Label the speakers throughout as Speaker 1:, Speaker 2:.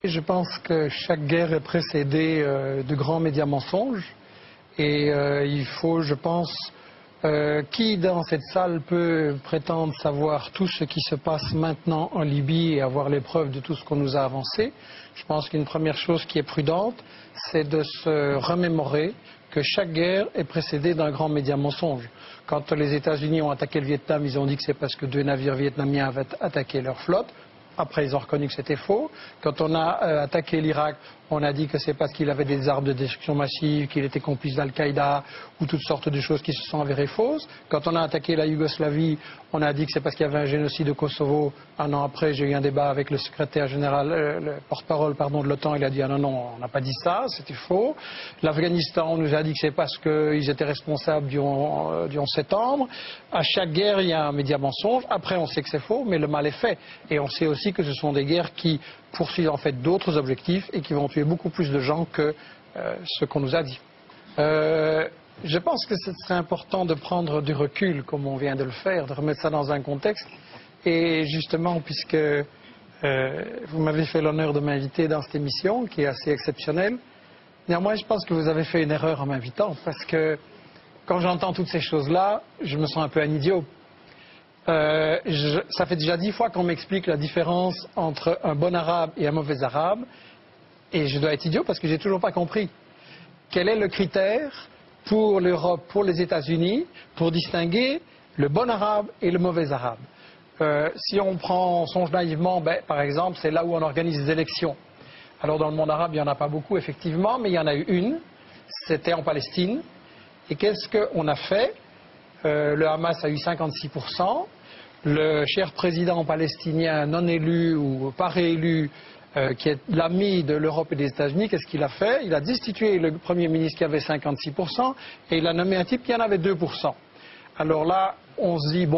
Speaker 1: Je pense que chaque guerre est précédée de grands médias mensonges et il faut, je pense, qui dans cette salle peut prétendre savoir tout ce qui se passe maintenant en Libye et avoir les preuves de tout ce qu'on nous a avancé. Je pense qu'une première chose qui est prudente, c'est de se remémorer que chaque guerre est précédée d'un grand média mensonge. Quand les États-Unis ont attaqué le Vietnam, ils ont dit que c'est parce que 2 navires vietnamiens avaient attaqué leur flotte. Après, ils ont reconnu que c'était faux. Quand on a attaqué l'Irak, on a dit que c'est parce qu'il avait des armes de destruction massive, qu'il était complice d'Al-Qaïda ou toutes sortes de choses qui se sont avérées fausses. Quand on a attaqué la Yougoslavie, on a dit que c'est parce qu'il y avait un génocide au Kosovo. Un an après, j'ai eu un débat avec le secrétaire général, le porte-parole de l'OTAN. Il a dit ah non, on n'a pas dit ça, c'était faux. L'Afghanistan, on nous a dit que c'est parce qu'ils étaient responsables du 11 septembre. À chaque guerre, il y a un média mensonge. Après, on sait que c'est faux, mais le mal est fait. Et on sait aussi que ce sont des guerres qui poursuivent en fait d'autres objectifs et qui vont tuer beaucoup plus de gens que ce qu'on nous a dit. Je pense que ce serait important de prendre du recul, comme on vient de le faire, de remettre ça dans un contexte. Et justement, puisque vous m'avez fait l'honneur de m'inviter dans cette émission, qui est assez exceptionnelle, néanmoins, je pense que vous avez fait une erreur en m'invitant, parce que quand j'entends toutes ces choses-là, je me sens un peu un idiot. Ça fait déjà 10 fois qu'on m'explique la différence entre un bon arabe et un mauvais arabe, et je dois être idiot parce que j'ai toujours pas compris. Quel est le critère pour l'Europe, pour les États-Unis, pour distinguer le bon arabe et le mauvais arabe? Si on songe naïvement, par exemple, c'est là où on organise des élections. Alors dans le monde arabe, il n'y en a pas beaucoup, effectivement, mais il y en a eu une, c'était en Palestine. Et qu'est-ce qu'on a fait? Le Hamas a eu 56%. Le cher président palestinien non élu ou pas réélu, qui est l'ami de l'Europe et des États-Unis, qu'est-ce qu'il a fait? Il a destitué le Premier ministre qui avait 56% et il a nommé un type qui en avait 2%. Alors là, on se dit,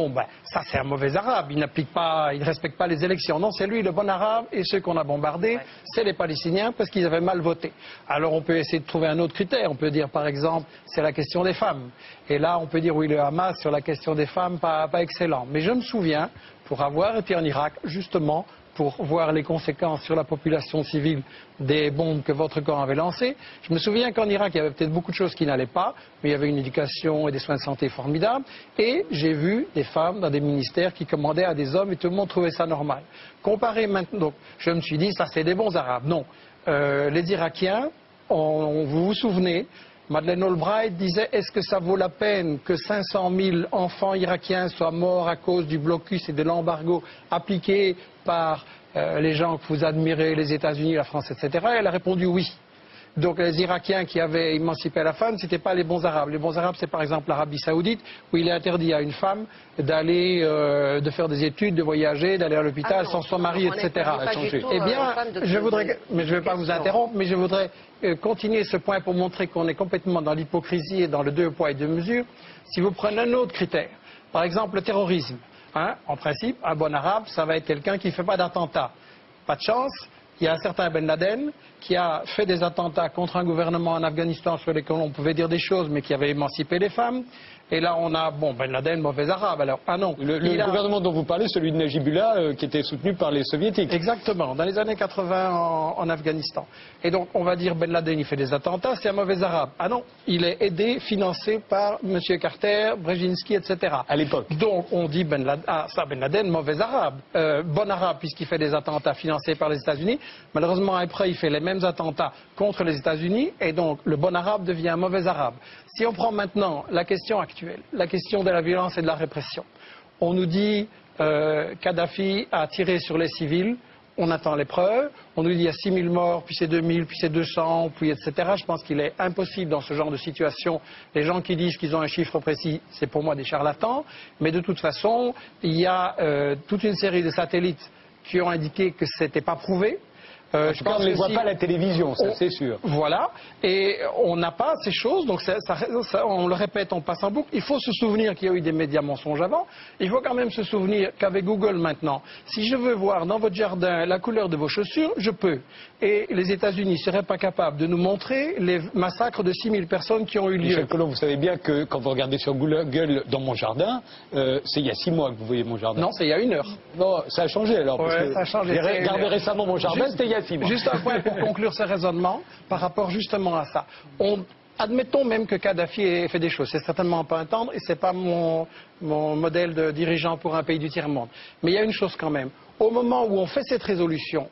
Speaker 1: ça c'est un mauvais arabe, il ne respecte pas les élections. Non, c'est lui le bon arabe, et ceux qu'on a bombardés, c'est les Palestiniens parce qu'ils avaient mal voté. Alors on peut essayer de trouver un autre critère, on peut dire par exemple, c'est la question des femmes. Et là, on peut dire, oui, le Hamas sur la question des femmes, pas excellent. Mais je me souviens, pour avoir été en Irak, justement, pour voir les conséquences sur la population civile des bombes que votre camp avait lancées. Je me souviens qu'en Irak, il y avait peut-être beaucoup de choses qui n'allaient pas, mais il y avait une éducation et des soins de santé formidables. Et j'ai vu des femmes dans des ministères qui commandaient à des hommes et tout le monde trouvait ça normal. Comparé maintenant, donc, je me suis dit, ça c'est des bons arabes. Non. Les Irakiens, vous vous souvenez, Madeleine Albright disait, est-ce que ça vaut la peine que 500 000 enfants irakiens soient morts à cause du blocus et de l'embargo appliqué par les gens que vous admirez, les États-Unis, la France, etc. Elle a répondu oui. Donc les Irakiens qui avaient émancipé la femme, ce n'étaient pas les bons arabes. Les bons arabes, c'est par exemple l'Arabie Saoudite, où il est interdit à une femme d'aller, de faire des études, de voyager, d'aller à l'hôpital sans son mari, etc. Eh bien, je voudrais, mais je ne vais pas vous interrompre, mais je voudrais continuer ce point pour montrer qu'on est complètement dans l'hypocrisie et dans le 2 poids et 2 mesures. Si vous prenez un autre critère, par exemple le terrorisme, en principe, un bon arabe, ça va être quelqu'un qui ne fait pas d'attentat. Pas de chance. Il y a un certain Ben Laden qui a fait des attentats contre un gouvernement en Afghanistan sur lesquels on pouvait dire des choses, mais qui avait émancipé les femmes. Et là, on a, Ben Laden, mauvais arabe. Alors, non.
Speaker 2: Le gouvernement dont vous parlez, celui de Najibullah, qui était soutenu par les soviétiques.
Speaker 1: Exactement, dans les années 80 en Afghanistan. Et donc, on va dire Ben Laden, il fait des attentats, c'est un mauvais arabe. Ah non, il est aidé, financé par M. Carter, Brzezinski, etc.
Speaker 2: À l'époque.
Speaker 1: Donc, on dit Ben Laden, mauvais arabe. Bon arabe, puisqu'il fait des attentats financés par les États-Unis. Malheureusement, après, il fait les mêmes attentats contre les États-Unis. Et donc, le bon arabe devient un mauvais arabe. Si on prend maintenant la question actuelle, la question de la violence et de la répression, on nous dit Kadhafi a tiré sur les civils, on attend les preuves, on nous dit il y a 6 000 morts, puis c'est 2 000, puis c'est 200, puis etc. Je pense qu'il est impossible dans ce genre de situation. Les gens qui disent qu'ils ont un chiffre précis, c'est pour moi des charlatans, mais de toute façon, il y a toute une série de satellites qui ont indiqué que ce n'était pas prouvé.
Speaker 2: Je pense qu'on ne les voit pas à la télévision, ça c'est sûr.
Speaker 1: Voilà, et on n'a pas ces choses, donc on le répète, on passe en boucle. Il faut se souvenir qu'il y a eu des médias mensonges avant. Il faut quand même se souvenir qu'avec Google maintenant, si je veux voir dans votre jardin la couleur de vos chaussures, je peux. Et les États-Unis ne seraient pas capables de nous montrer les massacres de 6 000 personnes qui ont eu lieu.
Speaker 2: Michel Colomb, vous savez bien que quand vous regardez sur Google dans mon jardin, c'est il y a 6 mois que vous voyez mon jardin.
Speaker 1: Non, c'est il y a 1 heure.
Speaker 2: Non, ça a changé alors. Parce que
Speaker 1: ça a changé.
Speaker 2: J'ai regardé récemment mon jardin, c'était il y a Kadhafi, moi.
Speaker 1: Juste un point pour conclure ce raisonnement par rapport justement à ça. Admettons même que Kadhafi ait fait des choses. C'est certainement pas un tendre et c'est pas mon modèle de dirigeant pour un pays du tiers-monde. Mais il y a une chose quand même. Au moment où on fait cette résolution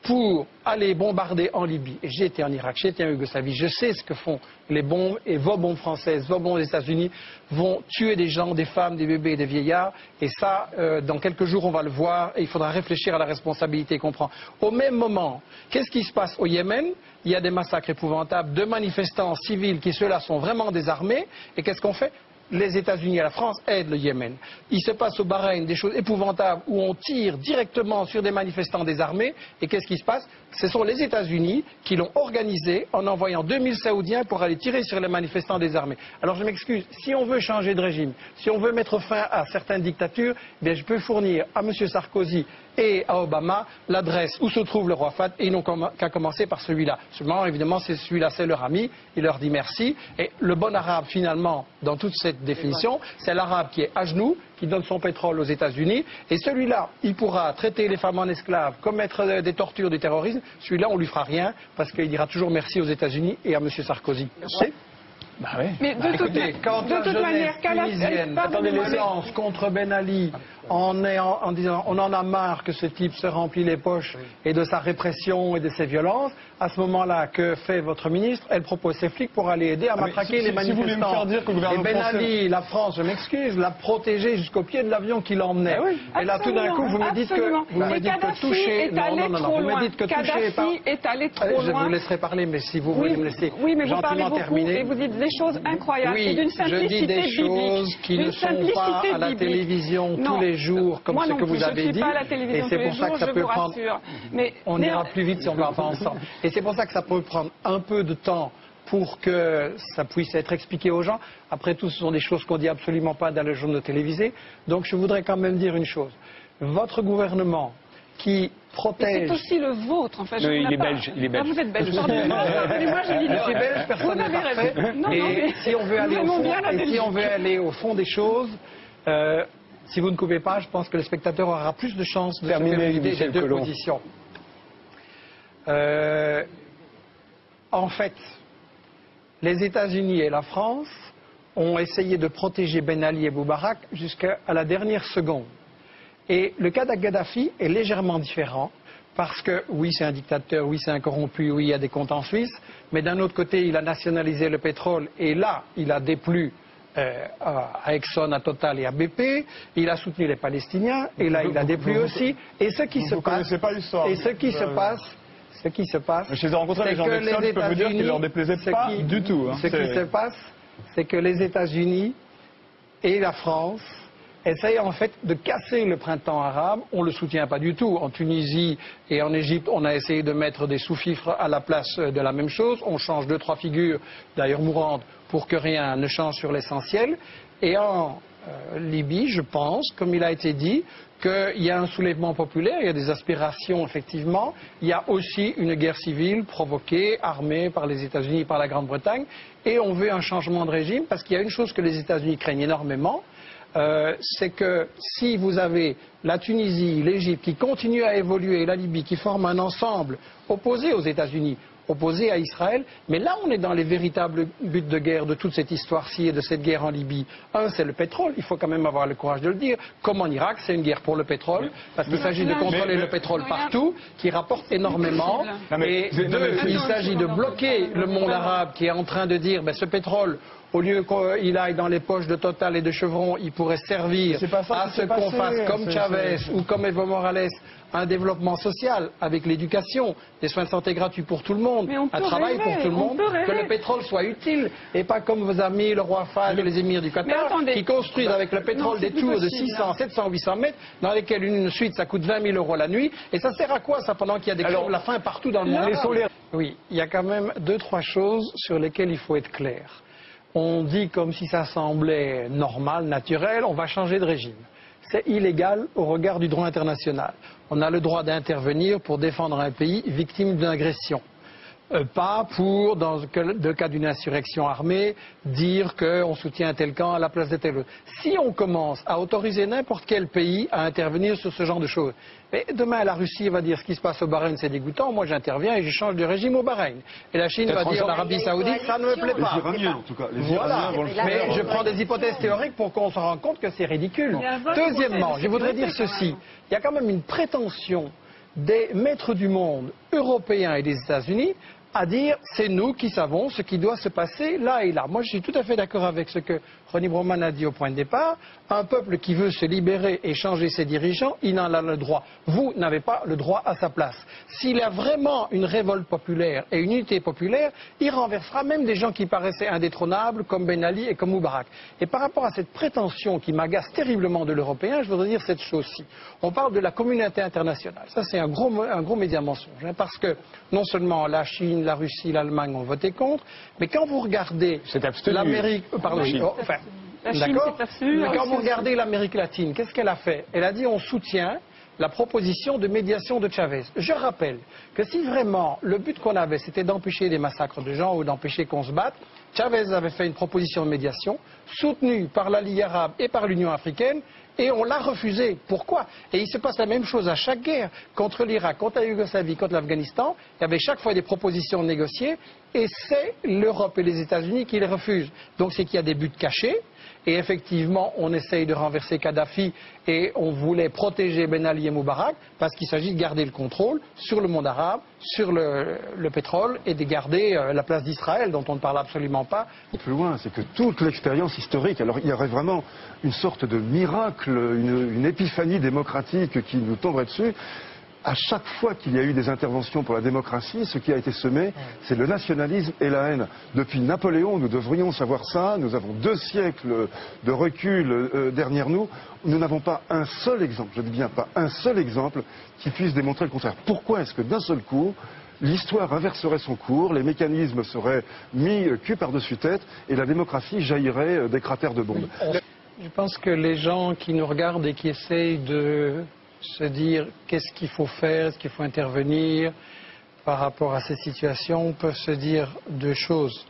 Speaker 1: pour aller bombarder en Libye, et j'ai été en Irak, j'ai été en Yougoslavie, je sais ce que font les bombes, et vos bombes françaises, vos bombes des États-Unis vont tuer des gens, des femmes, des bébés et des vieillards, et ça, dans quelques jours, on va le voir, et il faudra réfléchir à la responsabilité qu'on prend. Au même moment, qu'est-ce qui se passe au Yémen? Il y a des massacres épouvantables de manifestants civils qui, ceux-là, sont vraiment désarmés, et qu'est-ce qu'on fait? Les États-Unis et la France aident le Yémen. Il se passe au Bahreïn des choses épouvantables où on tire directement sur des manifestants désarmés. Et qu'est-ce qui se passe? Ce sont les États-Unis qui l'ont organisé en envoyant 2000 Saoudiens pour aller tirer sur les manifestants désarmés. Alors je m'excuse, si on veut changer de régime, si on veut mettre fin à certaines dictatures, eh bien je peux fournir à M. Sarkozy et à Obama l'adresse où se trouve le roi Fahd, et ils n'ont qu'à commencer par celui-là. Seulement, évidemment, celui-là, c'est leur ami, il leur dit merci. Et le bon arabe, finalement, dans toute cette définition, c'est l'arabe qui est à genoux, qui donne son pétrole aux États-Unis, et celui-là, il pourra traiter les femmes en esclaves, commettre des tortures, du terrorisme. Celui-là, on lui fera rien, parce qu'il dira toujours merci aux États-Unis et à M. Sarkozy.
Speaker 2: Bah ouais.
Speaker 3: Mais de
Speaker 1: Écoutez, quand
Speaker 3: de toute manière,
Speaker 1: tunisienne lance contre Ben Ali en disant on en a marre que ce type se remplit les poches et de sa répression et de ses violences, à ce moment-là, que fait votre ministre? Elle propose ses flics pour aller aider à matraquer les manifestants.
Speaker 4: Si vous voulez me faire dire que le gouvernement
Speaker 1: et Ben
Speaker 4: français...
Speaker 1: Ali, la France, je m'excuse, l'a protégé jusqu'au pied de l'avion qui l'emmenait. Et là, tout d'un coup, vous me dites que toucher...
Speaker 3: Vous me dites que toucher...
Speaker 1: Kadhafi
Speaker 3: est allé trop loin.
Speaker 1: Je vous laisserai parler, mais si vous voulez me laisser
Speaker 3: oui, mais vous parlez
Speaker 1: gentiment
Speaker 3: beaucoup
Speaker 1: terminer...
Speaker 3: et vous dites des choses incroyables.
Speaker 1: Oui,
Speaker 3: d'une simplicité
Speaker 1: je dis des choses qui ne sont pas à la télévision tous les jours, comme ce que vous avez dit. Et c'est pour ça que ça peut prendre... On ira plus vite si on ne va pas ensemble. Et c'est pour ça que ça peut prendre un peu de temps pour que ça puisse être expliqué aux gens. Après tout, ce sont des choses qu'on ne dit absolument pas dans les journaux télévisés. Donc je voudrais quand même dire une chose. Votre gouvernement qui protège...
Speaker 3: C'est aussi le vôtre, en fait.
Speaker 2: Oui, il est belge. Il est belge.
Speaker 3: Ah, vous êtes belge. Pardonnez-moi, j'ai dit...
Speaker 1: Je suis belge, personne n'est parfait. Et si on veut aller au fond des choses... si vous ne coupez pas, je pense que le spectateur aura plus de chances de terminer l'idée des deux positions. En fait, les États-Unis et la France ont essayé de protéger Ben Ali et Moubarak jusqu'à la dernière seconde. Et le cas d'Gaddafi est légèrement différent parce que, oui, c'est un dictateur, oui, c'est un corrompu, oui, il y a des comptes en Suisse, mais d'un autre côté, il a nationalisé le pétrole et là, il a déplu à Exxon, à Total et à BP, il a soutenu les Palestiniens et là, il a déplu aussi. Et ce qui se passe... Ce qui se passe,
Speaker 4: je les ai rencontrés les gens d'Exxon, je peux vous dire qu'ils leur déplaisaient pas du tout.
Speaker 1: Ce qui se passe, c'est que les États-Unis et la France essayent en fait de casser le printemps arabe. On ne le soutient pas du tout. En Tunisie et en Égypte, on a essayé de mettre des sous-fifres à la place de la même chose. On change 2-3 figures, d'ailleurs mourantes, pour que rien ne change sur l'essentiel. Et en Libye, je pense, comme il a été dit, qu'il y a un soulèvement populaire, il y a des aspirations effectivement, il y a aussi une guerre civile provoquée, armée par les États-Unis et par la Grande-Bretagne, et on veut un changement de régime parce qu'il y a une chose que les États-Unis craignent énormément, c'est que si vous avez la Tunisie, l'Égypte qui continuent à évoluer et la Libye qui forment un ensemble opposé aux États-Unis, opposé à Israël, mais là on est dans les véritables buts de guerre de toute cette histoire-ci et de cette guerre en Libye. Un, c'est le pétrole, il faut quand même avoir le courage de le dire, comme en Irak, c'est une guerre pour le pétrole, parce qu'il s'agit de contrôler le pétrole partout, qui rapporte énormément, et deux, il s'agit de bloquer le monde arabe qui est en train de dire, ce pétrole, au lieu qu'il aille dans les poches de Total et de Chevron, il pourrait servir à ce qu'on fasse comme Chavez ou comme Evo Morales, un développement social avec l'éducation, des soins de santé gratuits pour tout le monde, un travail pour tout le monde, que le pétrole soit utile et pas comme vos amis, le roi Fahd et les émirs du Qatar, qui construisent avec le pétrole des tours de 600, 700, 800 mètres dans lesquelles une suite ça coûte 20 000 € la nuit. Et ça sert à quoi ça pendant qu'il y a des crimes de la faim partout dans le monde? Oui, il y a quand même 2-3 choses sur lesquelles il faut être clair. On dit comme si ça semblait normal, naturel, on va changer de régime. C'est illégal au regard du droit international. On a le droit d'intervenir pour défendre un pays victime d'une agression. Pas pour, dans le cas d'une insurrection armée, dire qu'on soutient tel camp à la place de tel autre. Si on commence à autoriser n'importe quel pays à intervenir sur ce genre de choses, mais demain la Russie va dire ce qui se passe au Bahreïn c'est dégoûtant, moi j'interviens et je change de régime au Bahreïn. Et la Chine va dire l'Arabie Saoudite ça ne me plaît pas.
Speaker 5: Les Iraniens en tout cas.
Speaker 1: Voilà. Mais je prends des hypothèses théoriques pour qu'on se rende compte que c'est ridicule. Deuxièmement, je voudrais dire ceci, il y a quand même une prétention des maîtres du monde européens et des États-Unis à dire c'est nous qui savons ce qui doit se passer là et là. Moi je suis tout à fait d'accord avec ce que Ronnie Broman a dit au point de départ. Un peuple qui veut se libérer et changer ses dirigeants, il en a le droit. Vous n'avez pas le droit à sa place. S'il y a vraiment une révolte populaire et une unité populaire, il renversera même des gens qui paraissaient indétrônables comme Ben Ali et comme Moubarak. Et par rapport à cette prétention qui m'agace terriblement de l'Européen, je voudrais dire cette chose-ci. On parle de la communauté internationale. Ça c'est un gros média mensonge. Parce que non seulement la Chine, la Russie, l'Allemagne ont voté contre, mais quand vous regardez l'Amérique... D'accord. Mais quand vous regardez l'Amérique latine, qu'est-ce qu'elle a fait? Elle a dit on soutient la proposition de médiation de Chavez. Je rappelle que si vraiment le but qu'on avait c'était d'empêcher des massacres de gens ou d'empêcher qu'on se batte, Chavez avait fait une proposition de médiation soutenue par la Ligue arabe et par l'Union africaine et on l'a refusée. Pourquoi? Et il se passe la même chose à chaque guerre. Contre l'Irak, contre la Yougoslavie, contre l'Afghanistan, il y avait chaque fois des propositions négociées et c'est l'Europe et les États-Unis qui les refusent. Donc c'est qu'il y a des buts cachés. Et effectivement, on essaye de renverser Kadhafi et on voulait protéger Ben Ali et Moubarak parce qu'il s'agit de garder le contrôle sur le monde arabe, sur le pétrole et de garder la place d'Israël dont on ne parle absolument pas.
Speaker 5: Plus loin, c'est que toute l'expérience historique, alors il y aurait vraiment une sorte de miracle, une épiphanie démocratique qui nous tomberait dessus. À chaque fois qu'il y a eu des interventions pour la démocratie, ce qui a été semé, c'est le nationalisme et la haine. Depuis Napoléon, nous devrions savoir ça. Nous avons 2 siècles de recul derrière nous. Nous n'avons pas un seul exemple, je dis bien pas un seul exemple, qui puisse démontrer le contraire. Pourquoi est-ce que d'un seul coup, l'histoire inverserait son cours, les mécanismes seraient mis cul par-dessus tête et la démocratie jaillirait des cratères de bombes?
Speaker 1: Je pense que les gens qui nous regardent et qui essayent de se dire qu'est-ce qu'il faut faire, est-ce qu'il faut intervenir par rapport à ces situations, peuvent se dire 2 choses.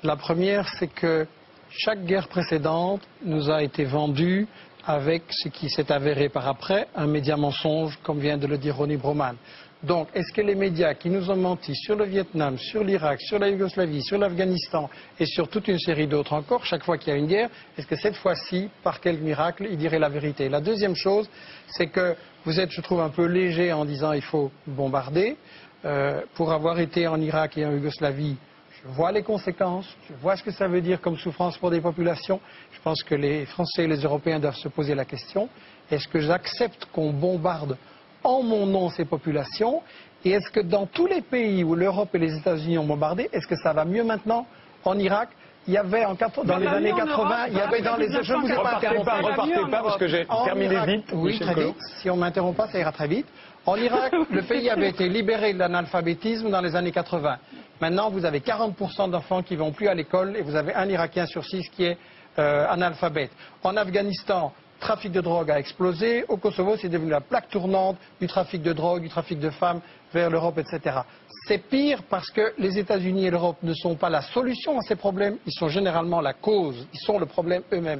Speaker 1: La première, c'est que chaque guerre précédente nous a été vendue avec ce qui s'est avéré par après, un média mensonge, comme vient de le dire Ronnie Broman. Donc, est-ce que les médias qui nous ont menti sur le Vietnam, sur l'Irak, sur la Yougoslavie, sur l'Afghanistan et sur toute une série d'autres encore, chaque fois qu'il y a une guerre, est-ce que cette fois-ci, par quel miracle, ils diraient la vérité? La deuxième chose, c'est que vous êtes, je trouve, un peu léger en disant il faut bombarder. Pour avoir été en Irak et en Yougoslavie, je vois les conséquences, je vois ce que ça veut dire comme souffrance pour des populations. Je pense que les Français et les Européens doivent se poser la question, est-ce que j'accepte qu'on bombarde en mon nom ces populations? Et est-ce que dans tous les pays où l'Europe et les États-Unis ont bombardé, est-ce que ça va mieux maintenant? En Irak, il y avait dans les années 80, il y avait dans les... Je ne vous ai pas interrompu.
Speaker 2: Repartez pas parce que j'ai terminé vite.
Speaker 1: Oui, très vite. Si on ne m'interrompt pas, ça ira très vite. En Irak, le pays avait été libéré de l'analphabétisme dans les années 80. Maintenant, vous avez 40% d'enfants qui ne vont plus à l'école et vous avez un Irakien sur 6 qui est analphabète. En Afghanistan, le trafic de drogue a explosé. Au Kosovo, c'est devenu la plaque tournante du trafic de drogue, du trafic de femmes vers l'Europe, etc. C'est pire parce que les États-Unis et l'Europe ne sont pas la solution à ces problèmes, ils sont généralement la cause, ils sont le problème eux-mêmes.